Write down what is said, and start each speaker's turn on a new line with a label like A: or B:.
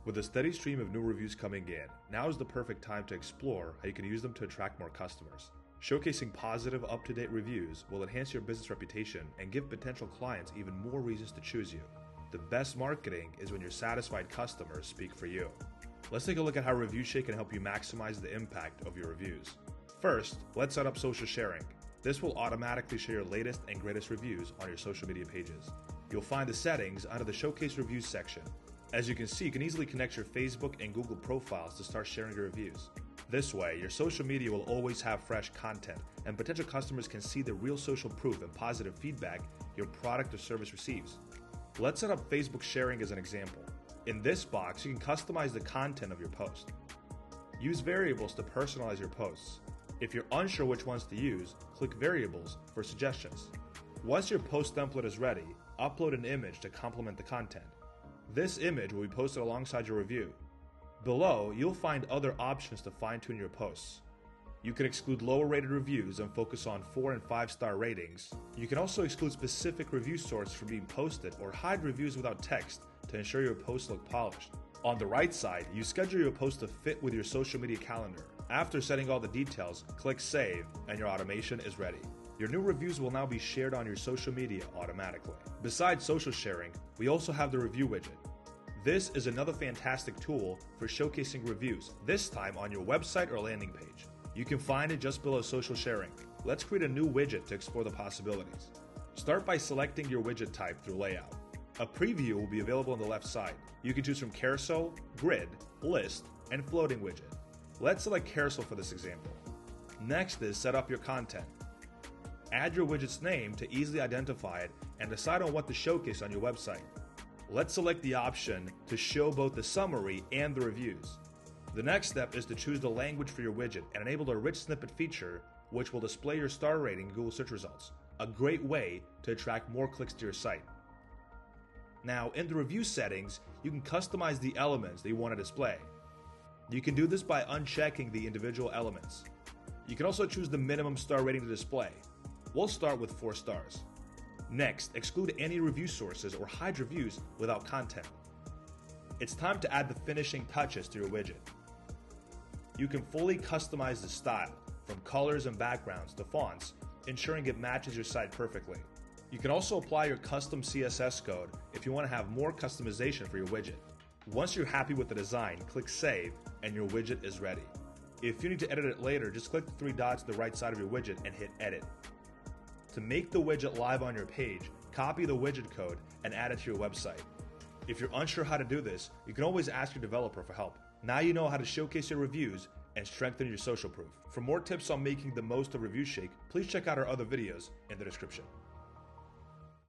A: With a steady stream of new reviews coming in, now is the perfect time to explore how you can use them to attract more customers. Showcasing positive, up-to-date reviews will enhance your business reputation and give potential clients even more reasons to choose you. The best marketing is when your satisfied customers speak for you. Let's take a look at how Reviewshake can help you maximize the impact of your reviews. First, let's set up social sharing. This will automatically share your latest and greatest reviews on your social media pages. You'll find the settings under the Showcase Reviews section. As you can see, you can easily connect your Facebook and Google profiles to start sharing your reviews. This way, your social media will always have fresh content, and potential customers can see the real social proof and positive feedback your product or service receives. Let's set up Facebook sharing as an example. In this box, you can customize the content of your post. Use variables to personalize your posts. If you're unsure which ones to use, click Variables for suggestions. Once your post template is ready, upload an image to complement the content. This image will be posted alongside your review. Below, you'll find other options to fine-tune your posts. You can exclude lower-rated reviews and focus on 4- and 5-star ratings. You can also exclude specific review sources from being posted or hide reviews without text to ensure your posts look polished. On the right side, you schedule your post to fit with your social media calendar. After setting all the details, click Save, and your automation is ready. Your new reviews will now be shared on your social media automatically. Besides social sharing, we also have the review widget. This is another fantastic tool for showcasing reviews, this time on your website or landing page. You can find it just below social sharing. Let's create a new widget to explore the possibilities. Start by selecting your widget type through Layout. A preview will be available on the left side. You can choose from Carousel, Grid, List, and Floating widget. Let's select Carousel for this example. Next is set up your content. Add your widget's name to easily identify it and decide on what to showcase on your website. Let's select the option to show both the summary and the reviews. The next step is to choose the language for your widget and enable the rich snippet feature, which will display your star rating in Google search results, a great way to attract more clicks to your site. Now, in the review settings, you can customize the elements that you want to display. You can do this by unchecking the individual elements. You can also choose the minimum star rating to display. We'll start with 4 stars. Next, exclude any review sources or hide reviews without content. It's time to add the finishing touches to your widget. You can fully customize the style, from colors and backgrounds to fonts, ensuring it matches your site perfectly. You can also apply your custom CSS code if you want to have more customization for your widget. Once you're happy with the design, click Save, and your widget is ready. If you need to edit it later, just click the 3 dots to the right side of your widget and hit Edit. To make the widget live on your page, copy the widget code and add it to your website. If you're unsure how to do this, you can always ask your developer for help. Now you know how to showcase your reviews and strengthen your social proof. For more tips on making the most of Reviewshake, please check out our other videos in the description.